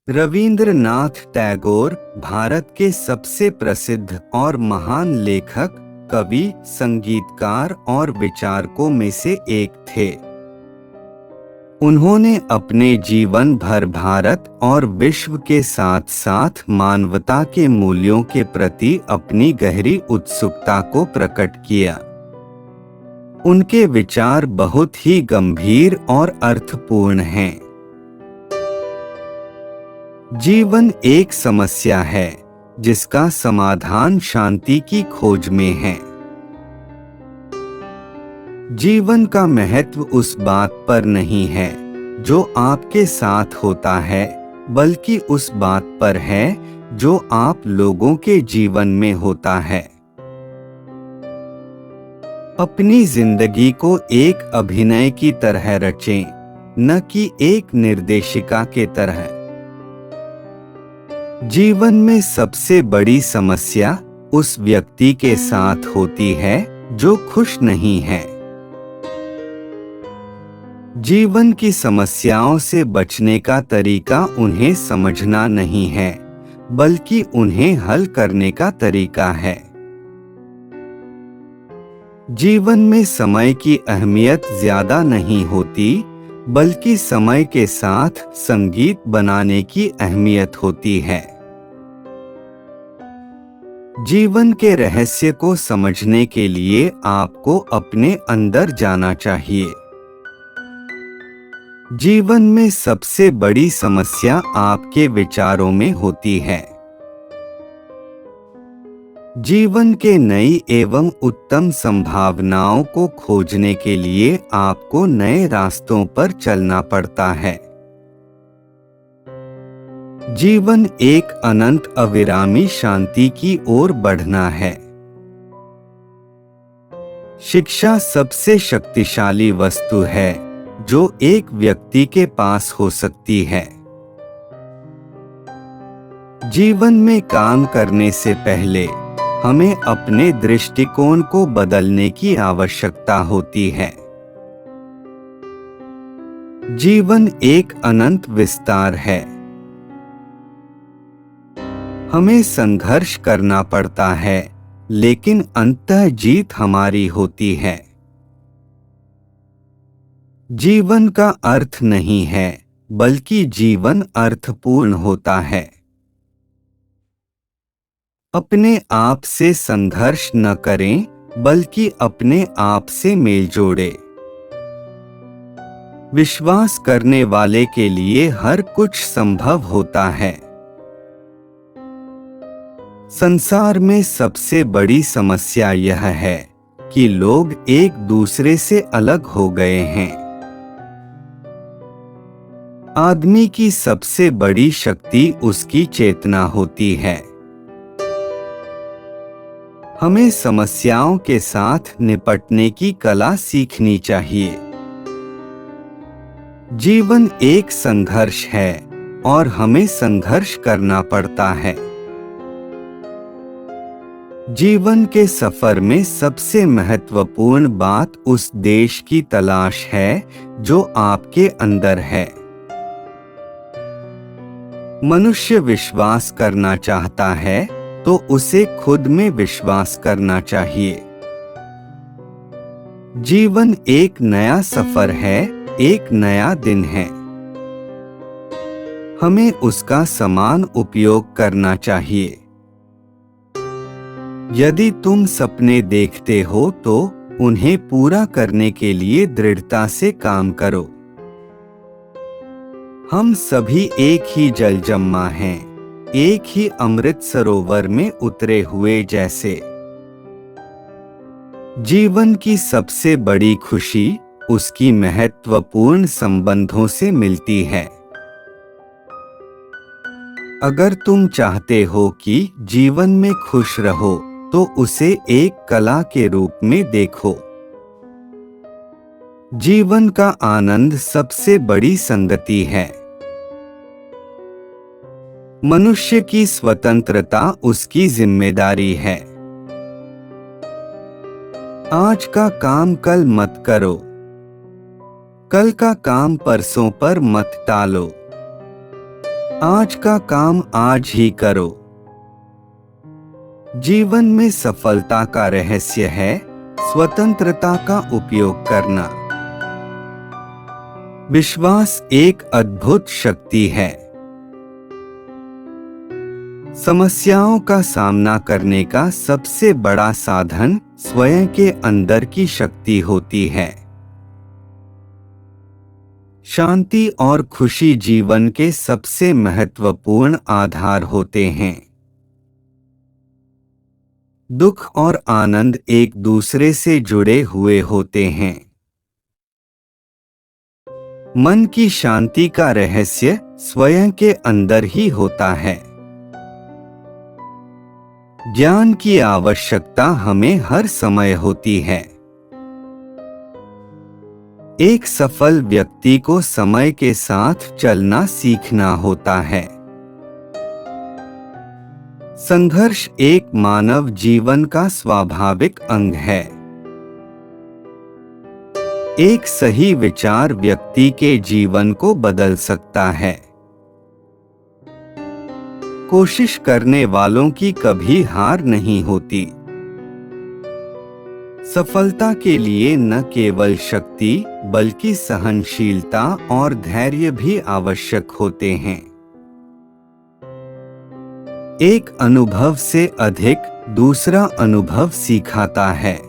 रवींद्रनाथ टैगोर भारत के सबसे प्रसिद्ध और महान लेखक, कवि, संगीतकार और विचारकों में से एक थे। उन्होंने अपने जीवन भर भारत और विश्व के साथ साथ मानवता के मूल्यों के प्रति अपनी गहरी उत्सुकता को प्रकट किया। उनके विचार बहुत ही गंभीर और अर्थपूर्ण हैं। जीवन एक समस्या है जिसका समाधान शांति की खोज में है। जीवन का महत्व उस बात पर नहीं है जो आपके साथ होता है, बल्कि उस बात पर है जो आप लोगों के जीवन में होता है। अपनी जिंदगी को एक अभिनय की तरह रचें, न कि एक निर्देशिका के तरह। जीवन में सबसे बड़ी समस्या उस व्यक्ति के साथ होती है जो खुश नहीं है। जीवन की समस्याओं से बचने का तरीका उन्हें समझना नहीं है, बल्कि उन्हें हल करने का तरीका है। जीवन में समय की अहमियत ज्यादा नहीं होती, बल्कि समय के साथ संगीत बनाने की अहमियत होती है। जीवन के रहस्य को समझने के लिए आपको अपने अंदर जाना चाहिए। जीवन में सबसे बड़ी समस्या आपके विचारों में होती है। जीवन के नई एवं उत्तम संभावनाओं को खोजने के लिए आपको नए रास्तों पर चलना पड़ता है। जीवन एक अनंत अविरामी शांति की ओर बढ़ना है। शिक्षा सबसे शक्तिशाली वस्तु है जो एक व्यक्ति के पास हो सकती है। जीवन में काम करने से पहले हमें अपने दृष्टिकोण को बदलने की आवश्यकता होती है। जीवन एक अनंत विस्तार है। हमें संघर्ष करना पड़ता है, लेकिन अंततः जीत हमारी होती है। जीवन का अर्थ नहीं है, बल्कि जीवन अर्थपूर्ण होता है। अपने आप से संघर्ष न करें, बल्कि अपने आप से मेल जोड़ें। विश्वास करने वाले के लिए हर कुछ संभव होता है। संसार में सबसे बड़ी समस्या यह है कि लोग एक दूसरे से अलग हो गए हैं। आदमी की सबसे बड़ी शक्ति उसकी चेतना होती है। हमें समस्याओं के साथ निपटने की कला सीखनी चाहिए। जीवन एक संघर्ष है और हमें संघर्ष करना पड़ता है। जीवन के सफर में सबसे महत्वपूर्ण बात उस देश की तलाश है जो आपके अंदर है। मनुष्य विश्वास करना चाहता है तो उसे खुद में विश्वास करना चाहिए। जीवन एक नया सफर है, एक नया दिन है। हमें उसका समान उपयोग करना चाहिए। यदि तुम सपने देखते हो तो उन्हें पूरा करने के लिए दृढ़ता से काम करो। हम सभी एक ही जलजम्मा हैं, एक ही अमृत सरोवर में उतरे हुए जैसे। जीवन की सबसे बड़ी खुशी उसकी महत्वपूर्ण संबंधों से मिलती है। अगर तुम चाहते हो कि जीवन में खुश रहो, तो उसे एक कला के रूप में देखो। जीवन का आनंद सबसे बड़ी संगति है। मनुष्य की स्वतंत्रता उसकी जिम्मेदारी है। आज का काम कल मत करो, कल का काम परसों पर मत टालो। आज का काम आज ही करो। जीवन में सफलता का रहस्य है स्वतंत्रता का उपयोग करना। विश्वास एक अद्भुत शक्ति है। समस्याओं का सामना करने का सबसे बड़ा साधन स्वयं के अंदर की शक्ति होती है। शांति और खुशी जीवन के सबसे महत्वपूर्ण आधार होते हैं। दुख और आनंद एक दूसरे से जुड़े हुए होते हैं। मन की शांति का रहस्य स्वयं के अंदर ही होता है। ज्ञान की आवश्यकता हमें हर समय होती है। एक सफल व्यक्ति को समय के साथ चलना सीखना होता है। संघर्ष एक मानव जीवन का स्वाभाविक अंग है। एक सही विचार व्यक्ति के जीवन को बदल सकता है। कोशिश करने वालों की कभी हार नहीं होती। सफलता के लिए न केवल शक्ति बल्कि सहनशीलता और धैर्य भी आवश्यक होते हैं। एक अनुभव से अधिक दूसरा अनुभव सिखाता है।